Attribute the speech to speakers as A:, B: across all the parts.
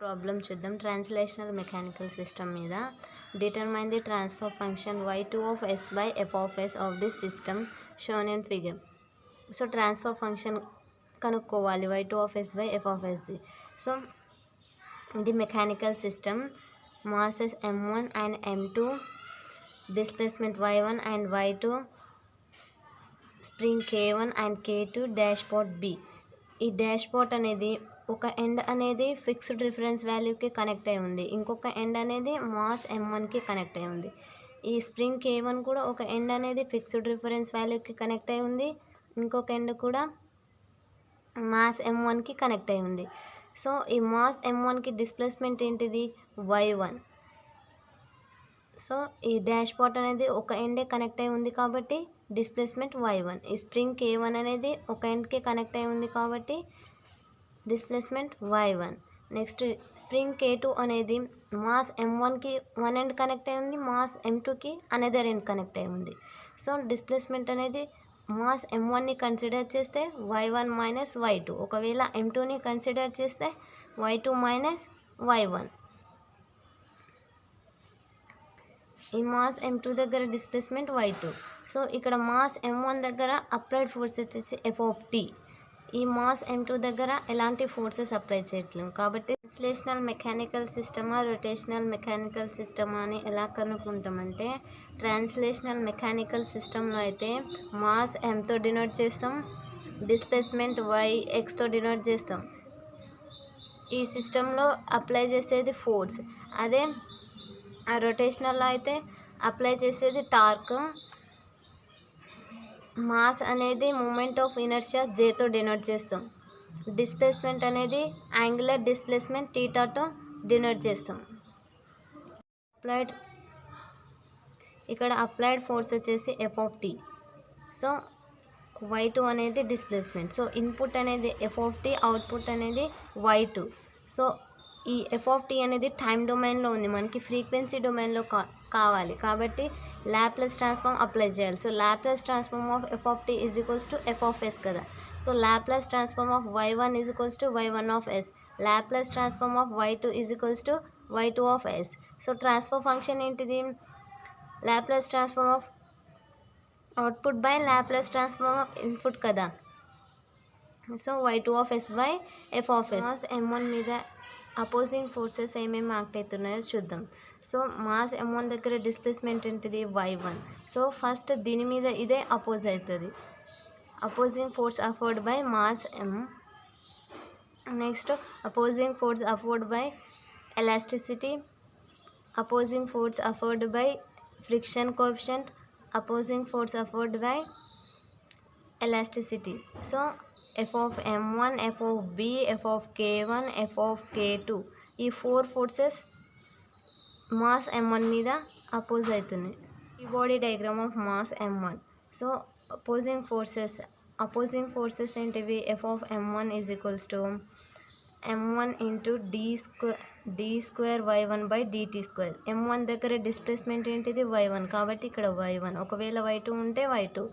A: Problem చూద్దాం. Translational mechanical system మీద determine the transfer function y2 of s by f of s of this system shown in figure. So transfer function కనుక్కోవాలి y2 of s by f of s ది. So ఇది mechanical system, masses m1 and m2, displacement y1 and y2, spring k1 and k2, dash pot b. ఈ dash pot అనేది ఒక end అనేది fixed reference వాల్యూకి connect అయి ఉంది, ఇంకొక end అనేది మాస్ m1కి కనెక్ట్ అయి ఉంది. ఈ స్ప్రింగ్ k1 కూడా ఒక ఎండ్ అనేది ఫిక్స్డ్ రిఫరెన్స్ వాల్యూకి కనెక్ట్ అయి ఉంది, ఇంకొక ఎండ్ కూడా మాస్ m1కి కనెక్ట్ అయి ఉంది. సో ఈ మాస్ m1కి డిస్ప్లేస్మెంట్ ఏంటిది y1. సో ఈ డాష్ పాట్ అనేది ఒక ఎండే కనెక్ట్ అయి ఉంది కాబట్టి డిస్ప్లేస్మెంట్ y1. ఈ స్ప్రింగ్ k1 అనేది ఒక ఎండ్కి కనెక్ట్ అయి ఉంది కాబట్టి displacement y1. Next spring k2 అనేది మాస్ m1కి వన్ ఎండ్ కనెక్ట్ అయి ఉంది, మాస్ m2కి అనదర్ ఎండ్ కనెక్ట్ అయి ఉంది. సో డిస్ప్లేస్మెంట్ అనేది మాస్ m1ని కన్సిడర్ చేస్తే y1 మైనస్ y2, ఒకవేళ m2ని కన్సిడర్ చేస్తే y2 మైనస్ y1. ఈ మాస్ m2 దగ్గర డిస్ప్లేస్మెంట్ y2. సో ఇక్కడ మాస్ m1 దగ్గర అప్లైడ్ ఫోర్స్ వచ్చేసి f of t. ఈ మాస్ m2 దగ్గర ఎలాంటి ఫోర్సెస్ అప్లై చేయట్లేము కాబట్టి ట్రాన్స్లేషనల్ మెకానికల్ సిస్టమా రొటేషనల్ మెకానికల్ సిస్టమా అని ఎలా కనుక్కుంటామంటే, ట్రాన్స్లేషనల్ మెకానికల్ సిస్టంలో అయితే మాస్ mతో డినోట్ చేస్తాం, డిస్ప్లేస్మెంట్ y xతో డినోట్ చేస్తాం. ఈ సిస్టంలో అప్లై చేసేది ఫోర్స్. అదే ఆ రొటేషనల్లో అయితే అప్లై చేసేది టార్క్. మాస్ అనేది మూమెంట్ ఆఫ్ ఇనర్షియా జేతో డినోట్ చేస్తాం. డిస్ప్లేస్మెంట్ అనేది యాంగులర్ డిస్ప్లేస్మెంట్ టీటాతో డినోట్ చేస్తాం. ఇక్కడ అప్లైడ్ ఫోర్స్ వచ్చేసి f of t. So y2 అనేది డిస్ప్లేస్మెంట్. సో ఇన్పుట్ అనేది f of t, అవుట్పుట్ అనేది y2. సో ఈ f of t అనేది టైం డొమైన్లో ఉంది, మనకి ఫ్రీక్వెన్సీ డొమైన్లో కావాలి కాబట్టి లాప్లేస్ ట్రాన్స్ఫార్మ్ అప్లై చేయాలి. So Laplace transform of f of t is equals to f of s కదా. So Laplace transform of y1 is equals to y1 of s, Laplace transform of y2 is equals to y2 of s. So transfer function ఏంటిది, Laplace transform of output by Laplace transform of input కదా. So y2 of s by f of s. Mass m1 మీద opposing forces ఏమేమి act అవుతున్నాయో చూద్దాం. So mass m1 దగ్గర displacement ఏంటిది y1. So first దీని మీద ఇదే అపోజ్ అవుతుంది, opposing force afford by mass m. Next opposing force afford by elasticity, opposing force afford by friction coefficient, opposing force afford by elasticity. So f of m1, f of b, f of k1, f of k2, ఈ 4 forces mass m1 మీద oppose అవుతున్నాయి. ఈ body diagram of mass m1. So opposing forces ఏంటివి, f of m1 is equals to m1 into d square y1 by dt square. m1 దగ్గర displacement ఏంటిది y1 కాబట్టి ఇక్కడ y1, ఒకవేళ y2 ఉంటే y2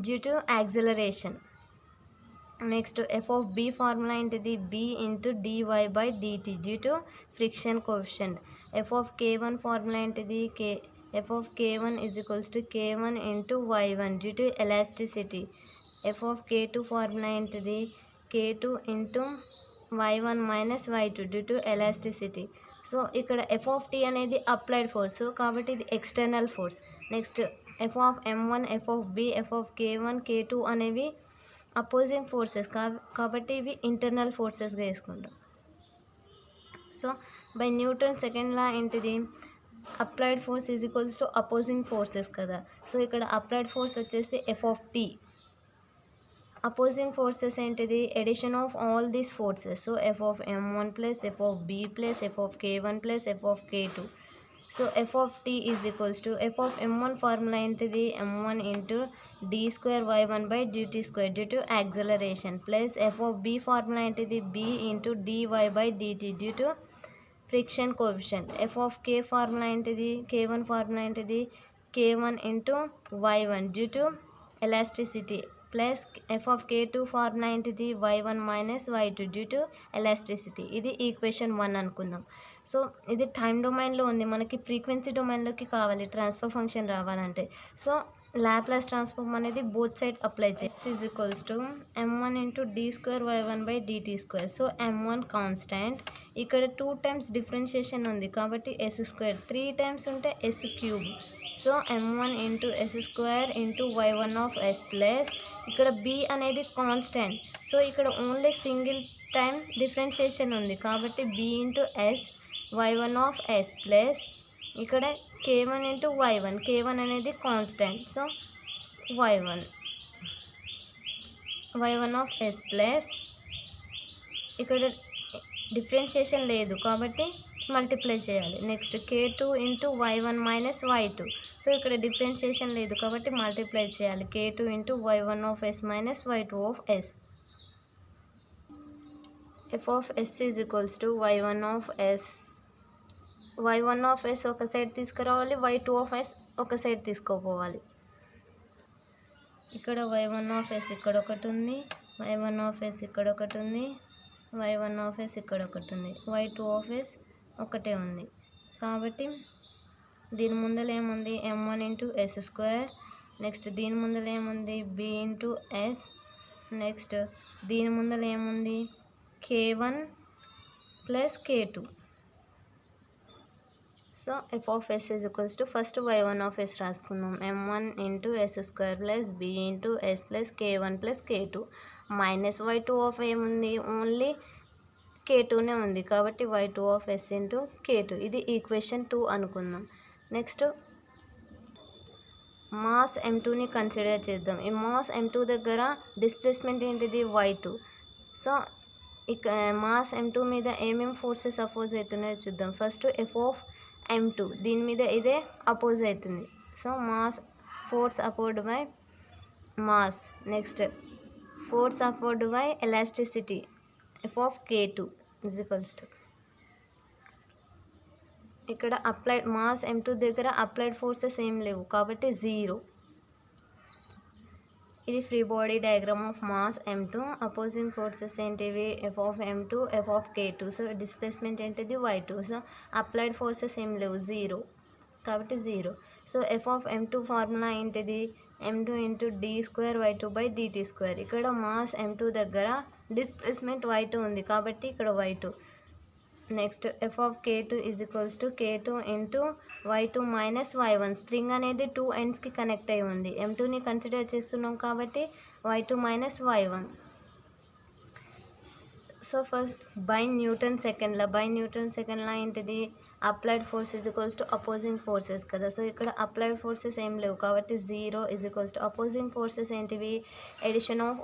A: due to acceleration. Next f of b formula ఏంటిది b into dy by dt due to friction coefficient. f of k1 formula ఏంటిది f of k1 is equals to k1 into y1 due to elasticity. f of k2 formula ఏంటిది k2 into y1 minus y2 due to elasticity. So ఇక్కడ f of t అనేది applied force కాబట్టి ఇది external force. Next f of m1, f of b, f of k1, k2 అనేవి opposing forces కాబట్టి ఇవి internal ఫోర్సెస్గా వేసుకుంటాం. So by Newton second law ఏంటిది, applied force is equals to opposing forces కదా. సో ఇక్కడ అప్లైడ్ ఫోర్స్ వచ్చేసి f of t, opposing forces ఏంటిది addition of all these forces. So f of m1 plus f of b plus f of k1 plus f of k2. So f of t is equals to f of m1 formula ఏంటిది m1 into d square y1 by dt square due to acceleration plus f of b formula ఏంటిది b into dy by dt due to friction coefficient. f of k formula ఏంటిది k1 formula ఏంటిది k1 into y1 due to elasticity plus F of k2 formula ఏంటిది y1 minus y2 due to elasticity. ఇది equation 1 అనుకుందాం. So ఇది time డొమైన్లో ఉంది, మనకి frequency డొమైన్లోకి కావాలి ట్రాన్స్ఫర్ ఫంక్షన్ రావాలంటే. సో లాప్లాస్ ట్రాన్స్ఫార్మ్ అనేది బోత్ సైడ్ అప్లై చేసి is equals to m1 into d2y1/dt². So m1 constant, ఇక్కడ 2 టైమ్స్ డిఫరెన్షియేషన్ ఉంది కాబట్టి s², 3 టైమ్స్ ఉంటే s³. So m1 into s² into y1 of s plus ఇక్కడ b అనేది constant. So ఇక్కడ only single time differentiation ఉంది కాబట్టి b into s y1 of s plus ఇక్కడ k1 ఇంటూ y1, k1 అనేది constant. So y1 of s plus ఇక్కడ differentiation లేదు కాబట్టి మల్టిప్లై చేయాలి. Next k2 into y1 minus y2. So ఇక్కడ డిఫరెన్షియేషన్ లేదు కాబట్టి మల్టిప్లై చేయాలి. k2 into y1 of s minus y2 of s. f of s is equals to y1 of s. y1 of s ఒక side తీసుకురావాలి, y2 of s ఒక side తీసుకోపోవాలి. ఇక్కడ y1 of s ఇక్కడ ఒకటి ఉంది, y1 ఆఫ్ s ఇక్కడ ఒకటి ఉంది, y1 ఆఫ్ s ఇక్కడ ఒకటి ఉంది, y2 ఆఫ్ s ఒకటే ఉంది. కాబట్టి దీని ముందర ఏముంది m1 ఇంటూ s². నెక్స్ట్ దీని ముందర ఏముంది b ఇంటూ s. నెక్స్ట్ దీని ముందర ఏముంది k1 plus k2. So F of s is equals to first y1 of s రాసుకుందాం. m1 into s² plus b into s plus k1 plus k2 minus y2 of ఏముంది only k2నే ఉంది కాబట్టి y2 of s into k2. ఇది equation 2 అనుకుందాం. Next mass m2ని consider చేద్దాం. ఈ mass m2 దగ్గర displacement ఏంటిది y2. So ఇక మాస్ m2 మీద ఏమేమి ఫోర్సెస్ అపోజ్ అవుతున్నాయో చూద్దాం. ఫస్ట్ ఎఫ్ ఆఫ్ m2 దీని మీద ఇదే అపోజ్ అవుతుంది. So mass force offered by mass. Next force offered by elasticity F of k2 is equals to ఇక్కడ అప్లైడ్ మాస్ m2 దగ్గర అప్లైడ్ ఫోర్సెస్ ఏం లేవు కాబట్టి 0. ఇది free body diagram of mass m2. Opposing forces ఏంటివి F of m2 F of k2. So displacement ఏంటిది y2. So applied forces ఏం లేవు 0 కాబట్టి 0. So F of m2 formula ఏంటిది m2 ఇంటూ d²y2/dt². ఇక్కడ మాస్ m2 దగ్గర డిస్ప్లేస్మెంట్ y2 ఉంది కాబట్టి ఇక్కడ y2. Next F of k2 is equals to k2 into y2 minus y1. Spring అనేది 2 ఎండ్స్కి కనెక్ట్ అయి ఉంది, m2ని కన్సిడర్ చేస్తున్నాం కాబట్టి y2 minus y1. So first by Newton second law ఏంటిది applied force is equals to opposing forces కదా. So ఇక్కడ applied forces ఏం లేవు కాబట్టి 0 is equals to opposing forces ఏంటివి addition of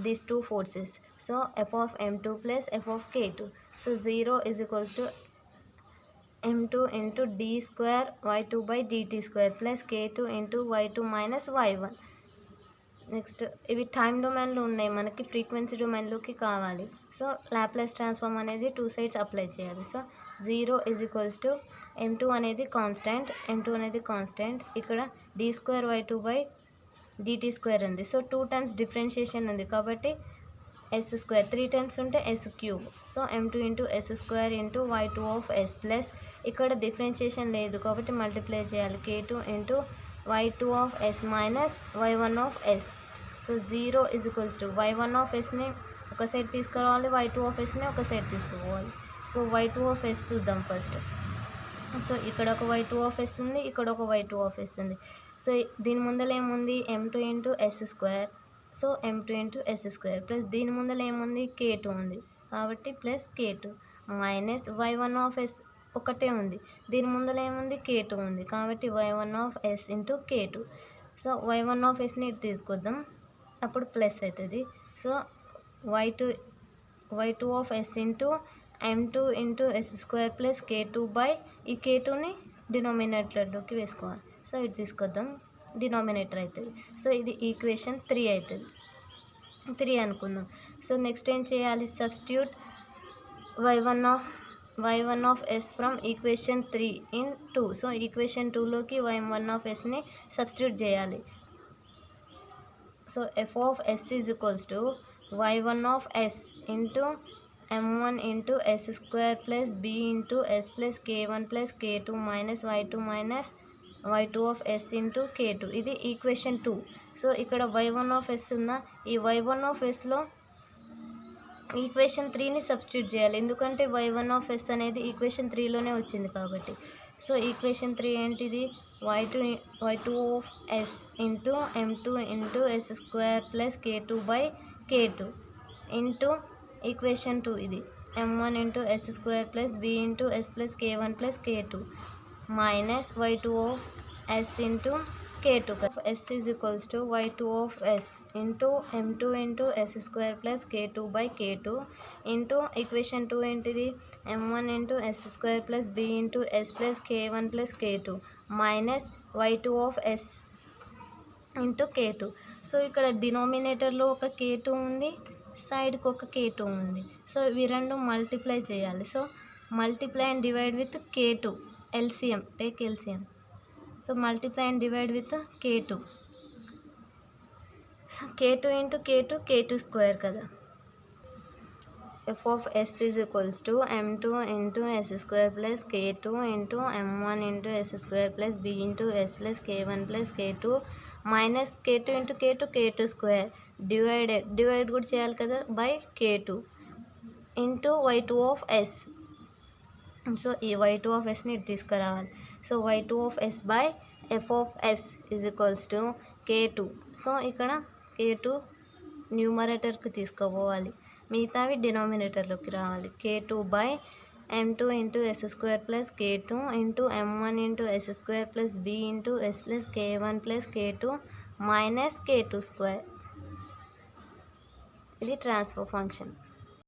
A: these 2 forces. So F of m2 plus F of k2. So 0 is equals to m2 into d²y2/dt² plus k2 into y2 minus y1. Next ఇవి time డొమైన్లో ఉన్నాయి, మనకి frequency డొమైన్లోకి కావాలి. So Laplace transform అనేది 2 sides apply చేయాలి. So 0 is equals to m2 అనేది constant, ఇక్కడ d²y2/dt² ఉంది. సో 2 టైమ్స్ డిఫరెన్షియేషన్ ఉంది కాబట్టి s², 3 టైమ్స్ ఉంటే s³. So m2 into s² into y2 of s plus ఇక్కడ డిఫరెన్షియేషన్ లేదు కాబట్టి మల్టిప్లై చేయాలి k2 into y2 of s minus y1 of s. So 0 is equals to y1 of sని ఒక side తీసుకురావాలి, y2 ఆఫ్ sని ఒక సైడ్ తీసుకుపోవాలి. సో y2 ఆఫ్ s చూద్దాం ఫస్ట్. సో ఇక్కడ ఒక y2 ఆఫ్ s ఉంది, ఇక్కడ ఒక y2 ఆఫ్ s ఉంది. సో దీని ముందర ఏముంది m2 into s². So m2 into s² plus దీని ముందర ఏముంది k2 ఉంది కాబట్టి plus k2 minus y1 of s ఒకటే ఉంది, దీని ముందర ఏముంది k2 ఉంది కాబట్టి y1 of s into k2. So y1 of sని ఇటు తీసుకొద్దాం అప్పుడు ప్లస్ అవుతుంది. So y2 of s into m2 into s² plus k2 by ఈ k2ని డినామినేటర్లోకి వేసుకోవాలి. సో ఇటు తీసుకొద్దాం డినామినేటర్ అవుతుంది. సో ఇది ఈక్వేషన్ 3 అవుతుంది, 3 అనుకుందాం. సో నెక్స్ట్ ఏం చేయాలి substitute y1 of s from equation 3 in 2. So equation 2లోకి y1 ఆఫ్ sని సబ్స్టిట్యూట్ చేయాలి. So F of yes is equals to y1 of yes into m1 into yes square plus b into yes plus k1 plus k2 minus y2 of yes into k2. ఇది equation 2. So ఇక్కడ y1 of yes ఉన్న ఈ y1 of ఎస్లో equation 3ని substitute చేయాలి, ఎందుకంటే y1 of s అనేది equation 3లోనే వచ్చింది కాబట్టి. సో ఈక్వేషన్ 3 ఏంటిది? y2 of yes into m2 into yes square plus k2 by k2 into equation 2 ఇది m1 into yes square plus b into yes plus k1 plus k2 minus y2 of yes into k2. s is equals to y2 of s into m2 into s square plus k2 by k2 into equation 2 ఏంటిది? m1 into s square plus b into s plus k1 plus k2 minus y2 of s into k2. So ఇక్కడ డినామినేటర్లో ఒక k2 ఉంది, సైడ్కి ఒక k2 ఉంది. So ఇవి రెండు multiply చేయాలి. So multiply and divide with k2, LCM, take LCM. So multiply and divide with k2. So k2 into k2 square కదా. F of yes is equals to m2 into yes square plus k2 into m1 into yes square plus b into yes plus k1 plus k2 minus k2 into k2 square divide కూడా చేయాలి కదా by k2 into y2 of ఎస్. So ఈ y2 ఆఫ్ ఎస్ని ఇటు తీసుకురావాలి. So y2 of s by f of yes is equals to k2. So ఇక్కడ k2 న్యూమరేటర్కి తీసుకోపోవాలి, మిగతావి డినామినేటర్లోకి రావాలి. k2 by m2 into yes square plus k2 into m1 into yes square plus b into yes plus k1 plus k2 minus k2 square. ఇది transfer function.